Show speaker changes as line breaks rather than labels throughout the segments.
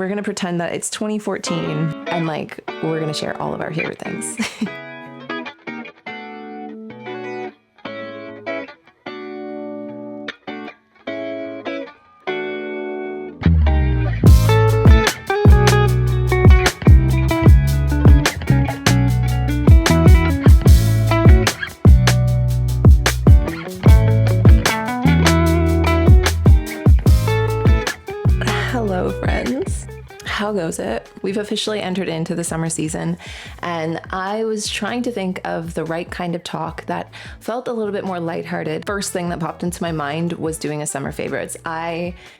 We're gonna pretend that it's 2014 and like we're gonna share all of our favorite things. Hello, friends. How goes it? We've officially entered into the summer season, and I was trying to think of the right kind of talk that felt a little bit more lighthearted. First thing that popped into my mind was doing a summer favorites.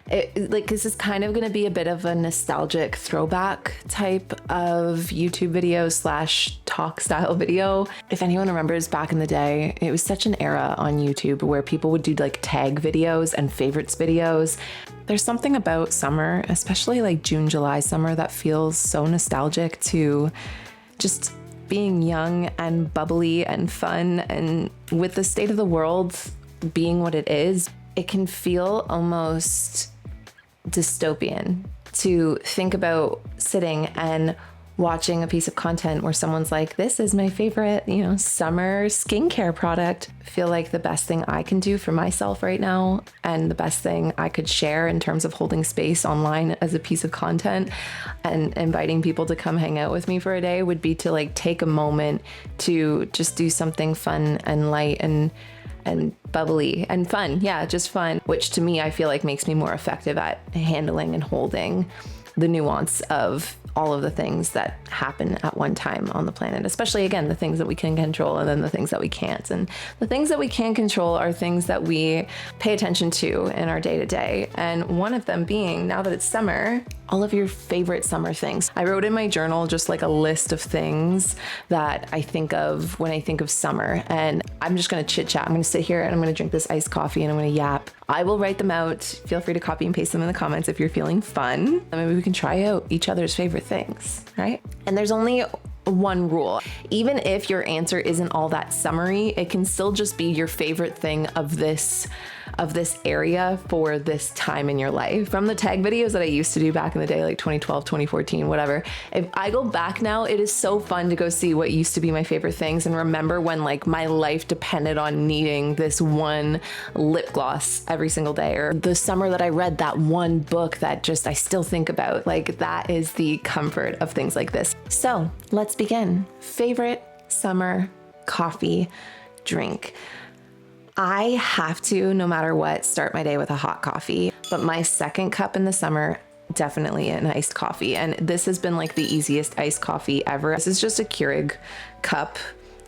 This is kind of going to be a bit of a nostalgic throwback type of YouTube video / talk style video. If anyone remembers back in the day, it was such an era on YouTube where people would do like tag videos and favorites videos. There's something about summer, especially like June, July summer, that feels so nostalgic to just being young and bubbly and fun. And with the state of the world being what it is, it can feel almost dystopian to think about sitting and watching a piece of content where someone's like, this is my favorite, summer skincare product. I feel like the best thing I can do for myself right now, and the best thing I could share in terms of holding space online as a piece of content and inviting people to come hang out with me for a day, would be to like take a moment to just do something fun and light and bubbly and fun. Yeah, just fun, which to me, I feel like makes me more effective at handling and holding the nuance of all of the things that happen at one time on the planet, especially, again, the things that we can control and then the things that we can't. And the things that we can control are things that we pay attention to in our day to day. And one of them being, now that it's summer, all of your favorite summer things. I wrote in my journal just like a list of things that I think of when I think of summer. And I'm just going to chit chat. I'm going to sit here and I'm going to drink this iced coffee and I'm going to yap. I will write them out. Feel free to copy and paste them in the comments if you're feeling fun. Maybe we can try out each other's favorite things, right? And there's only one rule. Even if your answer isn't all that summery, it can still just be your favorite thing of this area for this time in your life. From the tag videos that I used to do back in the day, like 2012, 2014, whatever, if I go back now, it is so fun to go see what used to be my favorite things and remember when like my life depended on needing this one lip gloss every single day, or the summer that I read that one book that just I still think about. Like, that is the comfort of things like this. So let's begin. Favorite summer coffee drink. I have to, no matter what, start my day with a hot coffee, but my second cup in the summer, definitely an iced coffee. And this has been like the easiest iced coffee ever. This is just a Keurig cup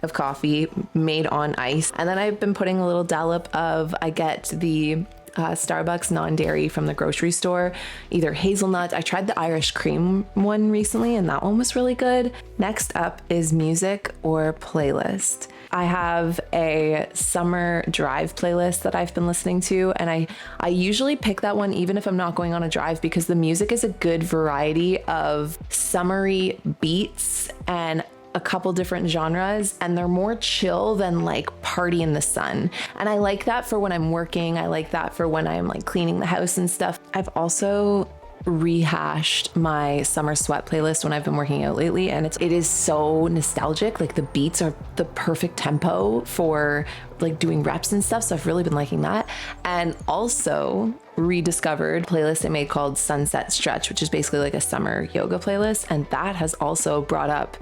of coffee made on ice. And then I've been putting a little dollop of, I get the Starbucks non-dairy from the grocery store, either hazelnut. I tried the Irish cream one recently and that one was really good. Next up is music or playlist. I have a summer drive playlist that I've been listening to, and I usually pick that one even if I'm not going on a drive, because the music is a good variety of summery beats and a couple different genres, and they're more chill than like party in the sun. And I like that for when I'm working. I like that for when I'm like cleaning the house and stuff. I've also rehashed my summer sweat playlist when I've been working out lately, and it is so nostalgic. Like, the beats are the perfect tempo for like doing reps and stuff, so I've really been liking that. And also rediscovered a playlist I made called Sunset Stretch, which is basically like a summer yoga playlist, and that has also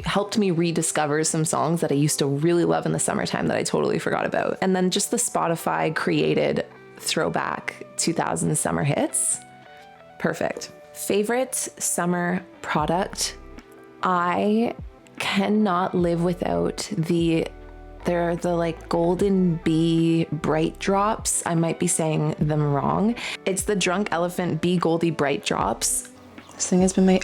helped me rediscover some songs that I used to really love in the summertime that I totally forgot about. And then just the Spotify created throwback 2000 summer hits. Perfect. Favorite summer product? I cannot live without they're the like Golden Bee Bright Drops. I might be saying them wrong. It's the Drunk Elephant Bee Goldie Bright Drops. This thing has been my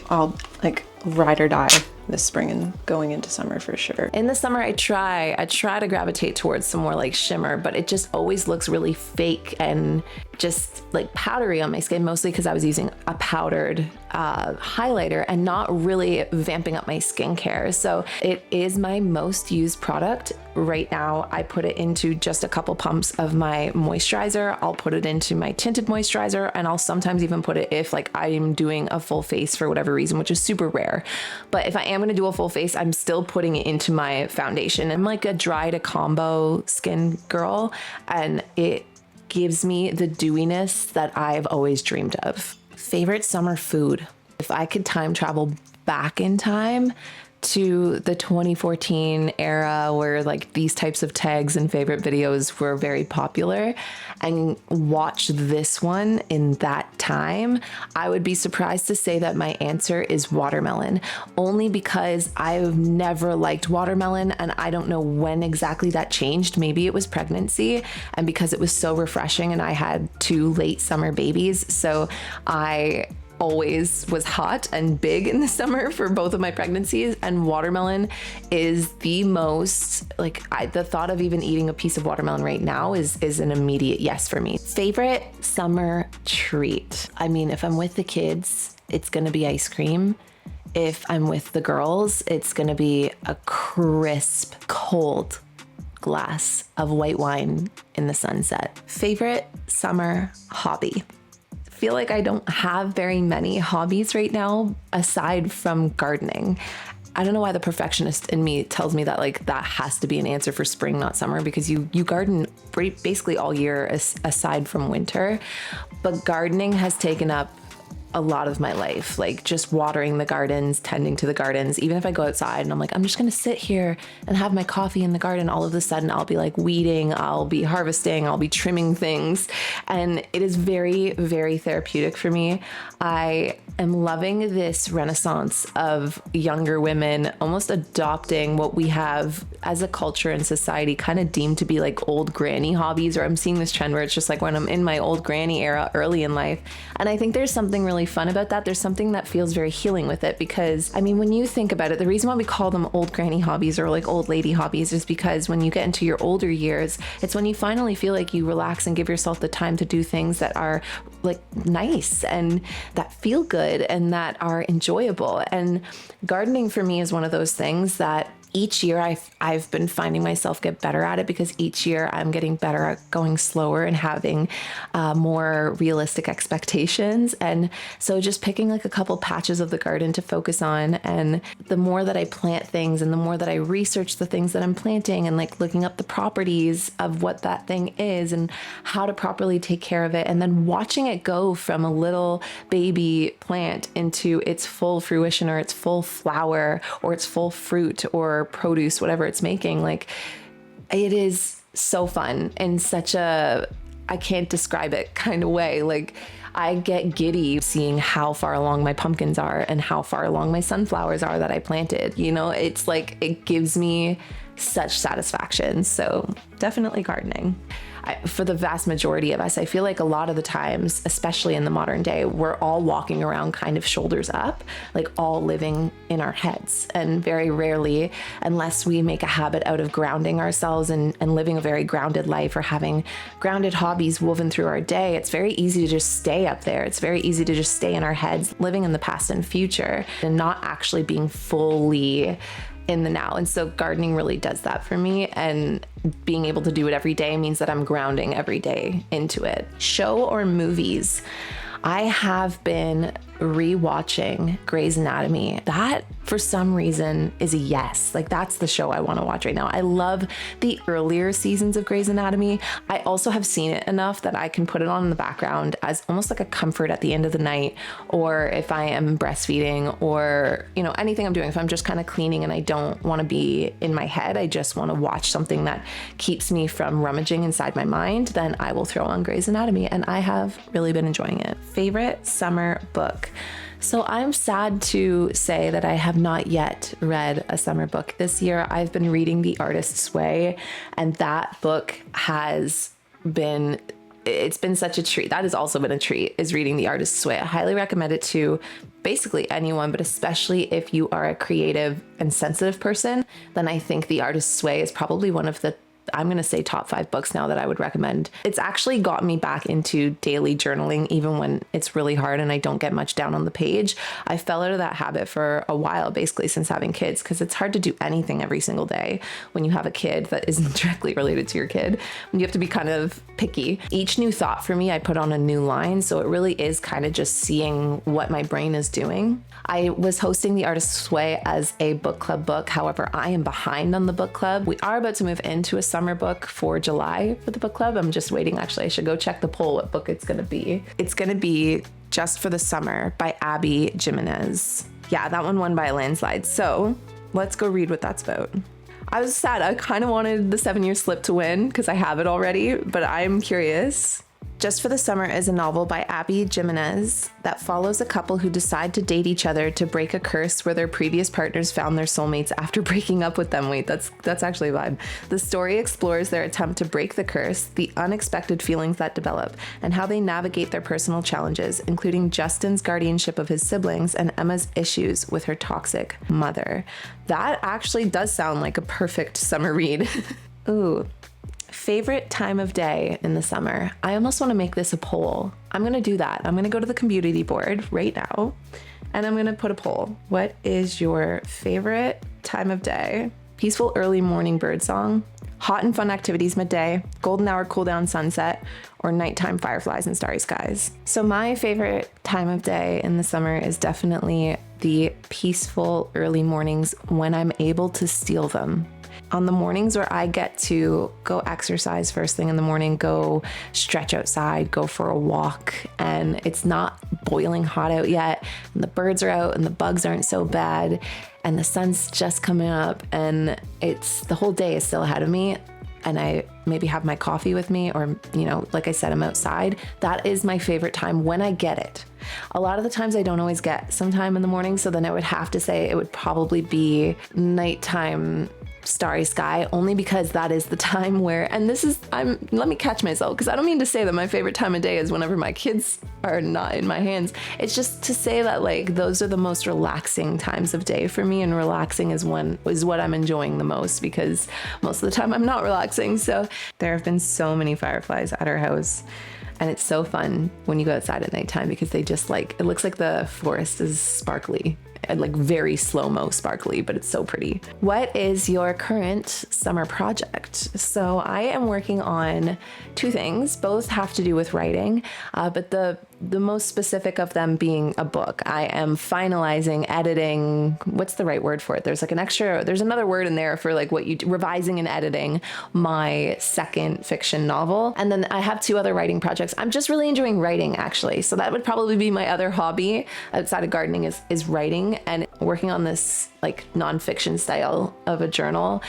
ride or die
this spring and going into summer for sure.
In the summer, I try to gravitate towards some more like shimmer, but it just always looks really fake and just like powdery on my skin, mostly because I was using a powdered highlighter and not really vamping up my skincare. So it is my most used product right now. I put it into just a couple pumps of my moisturizer. I'll put it into my tinted moisturizer, and I'll sometimes even put it if like I'm doing a full face for whatever reason, which is super rare. But if I am going to do a full face, I'm still putting it into my foundation. I'm like a dry to combo skin girl, and it gives me the dewiness that I've always dreamed of. Favorite summer food. If I could time travel back in time to the 2014 era where like these types of tags and favorite videos were very popular and watch this one in that time, I would be surprised to say that my answer is watermelon, only because I've never liked watermelon and I don't know when exactly that changed. Maybe it was pregnancy and because it was so refreshing and I had 2 late summer babies. So I always was hot and big in the summer for both of my pregnancies, and watermelon is the most like the thought of even eating a piece of watermelon right now is an immediate yes for me. Favorite summer treat. I mean, if I'm with the kids, it's gonna be ice cream. If I'm with the girls, it's gonna be a crisp, cold glass of white wine in the sunset. Favorite summer hobby. Feel like I don't have very many hobbies right now aside from gardening. I don't know why the perfectionist in me tells me that like that has to be an answer for spring, not summer, because you garden basically all year aside from winter. But gardening has taken up a lot of my life, like just watering the gardens, tending to the gardens. Even if I go outside and I'm like, I'm just gonna sit here and have my coffee in the garden, all of a sudden I'll be like weeding, I'll be harvesting, I'll be trimming things. And it is very, very therapeutic for me. I am loving this renaissance of younger women almost adopting what we have as a culture and society kind of deemed to be like old granny hobbies, or I'm seeing this trend where it's just like when I'm in my old granny era early in life. And I think there's something really fun about that. There's something that feels very healing with it, because I mean, when you think about it, the reason why we call them old granny hobbies or like old lady hobbies is because when you get into your older years, it's when you finally feel like you relax and give yourself the time to do things that are like nice and that feel good and that are enjoyable. And gardening for me is one of those things that each year I've been finding myself get better at it, because each year I'm getting better at going slower and having more realistic expectations. And so just picking like a couple patches of the garden to focus on. And the more that I plant things and the more that I research the things that I'm planting and like looking up the properties of what that thing is and how to properly take care of it, and then watching it go from a little baby plant into its full fruition or its full flower or its full fruit or produce, whatever it's making, like it is so fun in such a, I can't describe it kind of way. Like I get giddy seeing how far along my pumpkins are and how far along my sunflowers are that I planted. You know, it's like, it gives me such satisfaction. So definitely gardening. For the vast majority of us, I feel like a lot of the times, especially in the modern day, we're all walking around kind of shoulders up, like all living in our heads. And very rarely, unless we make a habit out of grounding ourselves and living a very grounded life or having grounded hobbies woven through our day, it's very easy to just stay up there. It's very easy to just stay in our heads, living in the past and future and not actually being fully in the now. And so gardening really does that for me, and being able to do it every day means that I'm grounding every day into it. Show or movies? I have been rewatching Grey's Anatomy. That, for some reason, is a yes. Like, that's the show I want to watch right now. I love the earlier seasons of Grey's Anatomy. I also have seen it enough that I can put it on in the background as almost like a comfort at the end of the night, or if I am breastfeeding, or, you know, anything I'm doing. If I'm just kind of cleaning and I don't want to be in my head, I just want to watch something that keeps me from rummaging inside my mind, then I will throw on Grey's Anatomy, and I have really been enjoying it. Favorite summer book? So I'm sad to say that I have not yet read a summer book this year. I've been reading The Artist's Way, and that book has been it's been such a treat. That has also been a treat, is reading The Artist's Way. I highly recommend it to basically anyone, but especially if you are a creative and sensitive person, then I think The Artist's Way is probably one of the, I'm going to say, top 5 books now that I would recommend. It's actually got me back into daily journaling, even when it's really hard and I don't get much down on the page. I fell out of that habit for a while, basically since having kids, because it's hard to do anything every single day when you have a kid that isn't directly related to your kid. You have to be kind of picky. Each new thought for me, I put on a new line. So it really is kind of just seeing what my brain is doing. I was hosting The Artist's Way as a book club book. However, I am behind on the book club. We are about to move into a summer book for July for the book club. I'm just waiting. Actually, I should go check the poll what book it's going to be. It's going to be Just for the Summer by Abby Jimenez. Yeah, that one won by a landslide. So let's go read what that's about. I was sad. I kind of wanted the 7-Year Slip to win because I have it already, but I'm curious. Just for the Summer is a novel by Abby Jimenez that follows a couple who decide to date each other to break a curse where their previous partners found their soulmates after breaking up with them. Wait, that's actually a vibe. The story explores their attempt to break the curse, the unexpected feelings that develop, and how they navigate their personal challenges, including Justin's guardianship of his siblings and Emma's issues with her toxic mother. That actually does sound like a perfect summer read. Ooh. Favorite time of day in the summer. I almost want to make this a poll. I'm going to do that. I'm going to go to the community board right now and I'm going to put a poll. What is your favorite time of day? Peaceful early morning birdsong, hot and fun activities midday, golden hour cool down sunset, or nighttime fireflies and starry skies. So my favorite time of day in the summer is definitely the peaceful early mornings when I'm able to steal them. On the mornings where I get to go exercise first thing in the morning, go stretch outside, go for a walk, and it's not boiling hot out yet, and the birds are out and the bugs aren't so bad, and the sun's just coming up, and it's the whole day is still ahead of me, and I maybe have my coffee with me, or, like I said, I'm outside. That is my favorite time when I get it. A lot of the times I don't always get some time in the morning, so then I would have to say it would probably be nighttime starry sky, only because that is the time where, and this is, let me catch myself, because I don't mean to say that my favorite time of day is whenever my kids are not in my hands. It's just to say that, like, those are the most relaxing times of day for me, and relaxing is what I'm enjoying the most, because most of the time I'm not relaxing. So there have been so many fireflies at our house. And it's so fun when you go outside at nighttime, because they just, like, it looks like the forest is sparkly and, like, very slow-mo sparkly, but it's so pretty. What is your current summer project? So I am working on 2 things. Both have to do with writing, but the most specific of them being a book. I am finalizing, editing, what's the right word for it? There's another word in there for, like, revising and editing my second fiction novel. And then I have 2 other writing projects. I'm just really enjoying writing, actually. So that would probably be my other hobby outside of gardening is writing, and working on this, like, nonfiction style of a journal,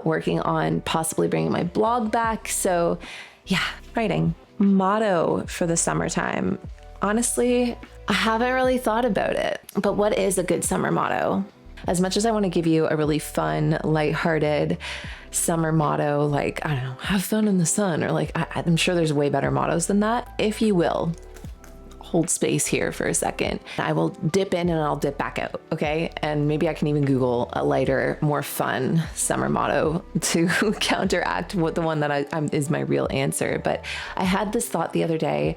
working on possibly bringing my blog back. So yeah, writing. Motto for the summertime. Honestly, I haven't really thought about it, but what is a good summer motto? As much as I want to give you a really fun, lighthearted summer motto, like, I don't know, have fun in the sun, or like, I'm sure there's way better mottos than that. If you will, hold space here for a second. I will dip in and I'll dip back out, okay? And maybe I can even Google a lighter, more fun summer motto to counteract what the one that is my real answer. But I had this thought the other day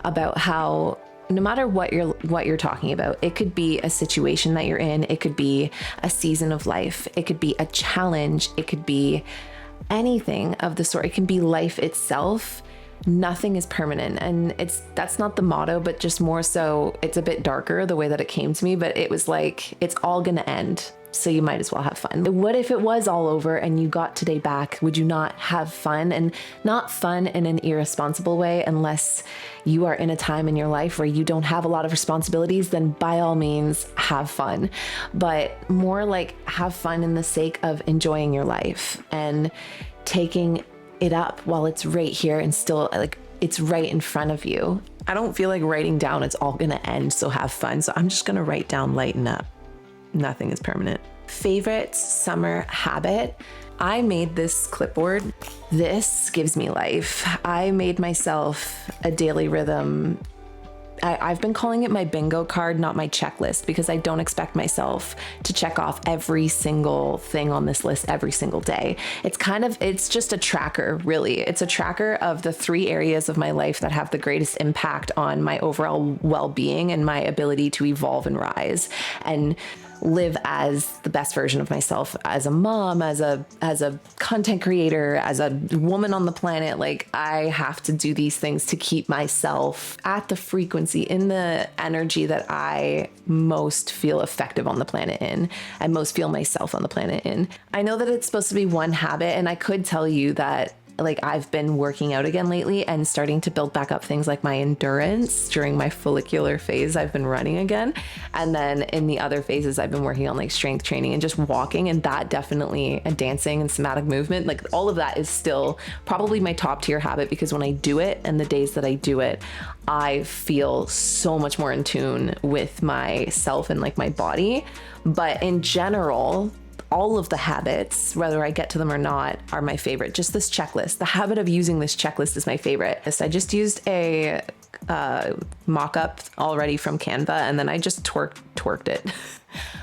about how no matter what you're talking about, it could be a situation that you're in, it could be a season of life, it could be a challenge, it could be anything of the sort. It can be life itself. Nothing is permanent, and that's not the motto, but just more so it's a bit darker the way that it came to me, but it was like, it's all gonna end, so you might as well have fun. What if it was all over and you got today back? Would you not have fun? And not fun in an irresponsible way, unless you are in a time in your life where you don't have a lot of responsibilities, then by all means have fun, but more like have fun in the sake of enjoying your life and taking it up while it's right here and still, like, it's right in front of you. I don't feel like writing down it's all gonna end, so have fun. So I'm just gonna write down lighten up. Nothing is permanent. Favorite summer habit? I made this clipboard. This gives me life. I made myself a daily rhythm. I've been calling it my bingo card, not my checklist, because I don't expect myself to check off every single thing on this list every single day. It's just a tracker, really. It's a tracker of the 3 areas of my life that have the greatest impact on my overall well-being and my ability to evolve and rise and live as the best version of myself, as a mom, as a content creator, as a woman on the planet. Like, I have to do these things to keep myself at the frequency, in the energy that I most feel effective on the planet in, and most feel myself on the planet in. I know that it's supposed to be one habit, and I could tell you that like I've been working out again lately and starting to build back up things like my endurance. During my follicular phase, I've been running again. And then in the other phases, I've been working on like strength training and just walking, and that definitely, and dancing and somatic movement, like all of that is still probably my top tier habit, because when I do it and the days that I do it, I feel so much more in tune with myself and like my body. But in general, all of the habits, whether I get to them or not, are my favorite. Just this checklist. The habit of using this checklist is my favorite. I just used a mock-up already from Canva, and then I just twerked it.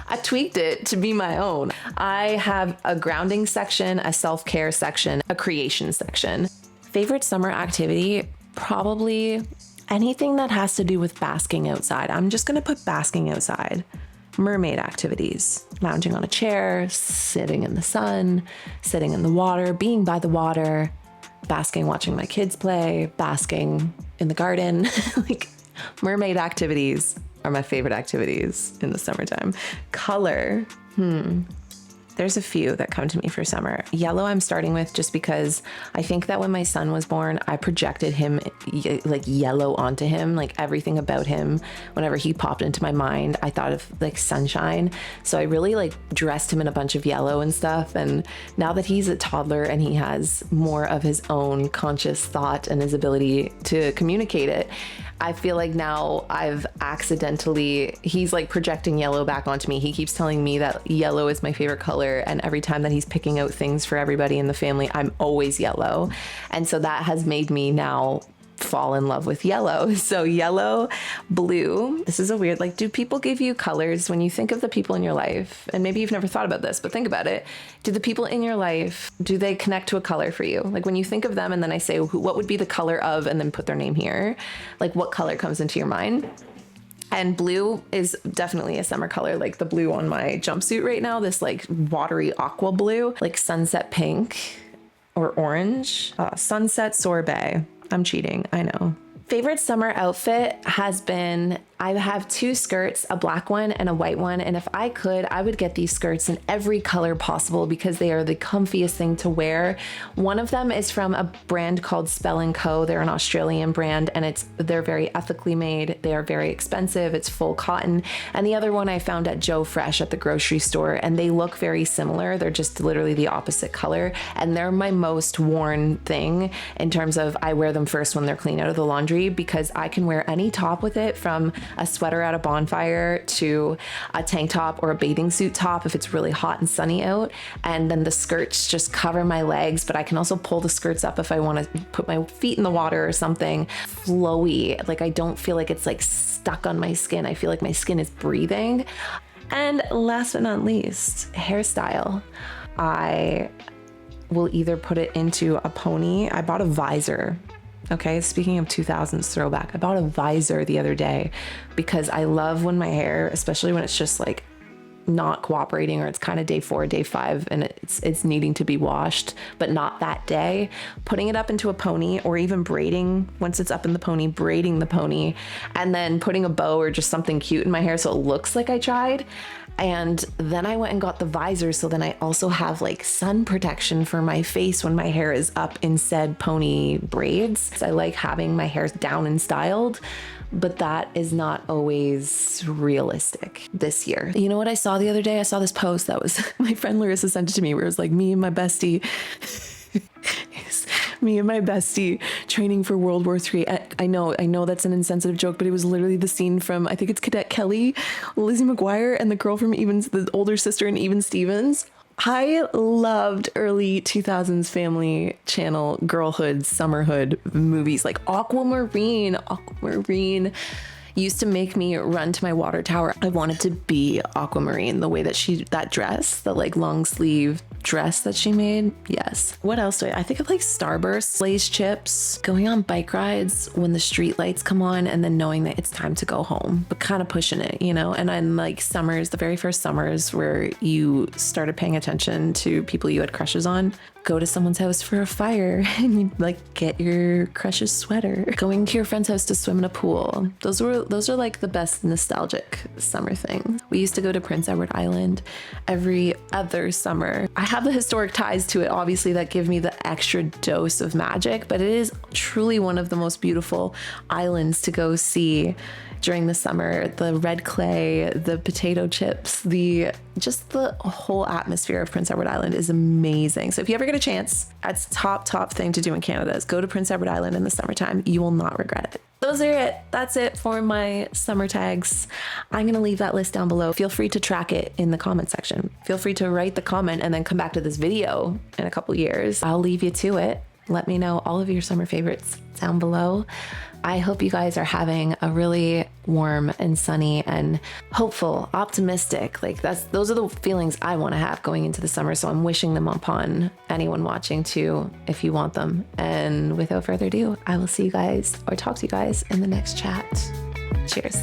I tweaked it to be my own. I have a grounding section, a self-care section, a creation section. Favorite summer activity? Probably anything that has to do with basking outside. I'm just gonna put basking outside. Mermaid activities, lounging on a chair, sitting in the sun, sitting in the water, being by the water, basking, watching my kids play, basking in the garden. Like, mermaid activities are my favorite activities in the summertime. Color, there's a few that come to me for summer. Yellow I'm starting with just because I think that when my son was born, I projected him like yellow onto him, like everything about him. Whenever he popped into my mind, I thought of like sunshine. So I really like dressed him in a bunch of yellow and stuff. And now that he's a toddler and he has more of his own conscious thought and his ability to communicate it, I feel like now he's like projecting yellow back onto me. He keeps telling me that yellow is my favorite color. And every time that he's picking out things for everybody in the family, I'm always yellow. And so that has made me now fall in love with yellow. So yellow, blue. This is a weird, like, do people give you colors when you think of the people in your life? And maybe you've never thought about this, but think about it. Do the people in your life, do they connect to a color for you? Like, when you think of them and then I say, what would be the color of, and then put their name here, like what color comes into your mind? And blue is definitely a summer color, like the blue on my jumpsuit right now, this like watery aqua blue, like sunset pink or orange, sunset sorbet. I'm cheating, I know. Favorite summer outfit has been, I have 2 skirts, a black one and a white one. And if I could, I would get these skirts in every color possible because they are the comfiest thing to wear. One of them is from a brand called Spell & Co. They're an Australian brand, and they're very ethically made. They are very expensive. It's full cotton. And the other one I found at Joe Fresh at the grocery store, and they look very similar. They're just literally the opposite color. And they're my most worn thing in terms of I wear them first when they're clean out of the laundry, because I can wear any top with it, from a sweater at a bonfire to a tank top or a bathing suit top if it's really hot and sunny out. And then the skirts just cover my legs, but I can also pull the skirts up if I want to put my feet in the water or something. Flowy, like I don't feel like it's like stuck on my skin. I feel like my skin is breathing. And last but not least, hairstyle. I will either put it into a pony. I bought a visor. Okay, speaking of 2000s throwback, I bought a visor the other day because I love when my hair, especially when it's just like not cooperating, or it's kind of day 4, day 5, and it's needing to be washed, but not that day, putting it up into a pony, or even braiding once it's up in the pony, braiding the pony, and then putting a bow or just something cute in my hair so it looks like I tried. And then I went and got the visor, so then I also have like sun protection for my face when my hair is up in said pony braids. I like having my hair down and styled, but that is not always realistic this year. You know what I saw the other day? I saw this post that was, my friend Larissa sent it to me, where it was like me and my bestie training for World War III. I know that's an insensitive joke, but it was literally the scene from, I think it's Cadet Kelly, Lizzie McGuire, and the girl from the older sister in Even Stevens.
I loved early 2000s Family Channel girlhood, summerhood movies like Aquamarine. Aquamarine used to make me run to my water tower. I wanted to be Aquamarine, the way that that dress, the like long sleeve dress that she made. Yes. What else do I think of? Like Starburst, Lay's chips, going on bike rides when the street lights come on and then knowing that it's time to go home, but kind of pushing it, you know? And then like summers, the very first summers where you started paying attention to people you had crushes on. Go to someone's house for a fire and you like get your crush's sweater. Going to your friend's house to swim in a pool. Those are like the best nostalgic summer things. We used to go to Prince Edward Island every other summer. I have the historic ties to it, obviously, that give me the extra dose of magic, but it is truly one of the most beautiful islands to go see during the summer. The red clay, the potato chips, just the whole atmosphere of Prince Edward Island is amazing. So if you ever get a chance, that's top thing to do in Canada is go to Prince Edward Island in the summertime. You will not regret it. Those are it. That's it for my summer tags. I'm going to leave that list down below. Feel free to track it in the comment section. Feel free to write the comment and then come back to this video in a couple years. I'll leave you to it. Let me know all of your summer favorites down below. I hope you guys are having a really warm and sunny and hopeful, optimistic, those are the feelings I want to have going into the summer. So I'm wishing them upon anyone watching too, if you want them. And without further ado, I will see you guys or talk to you guys in the next chat. Cheers.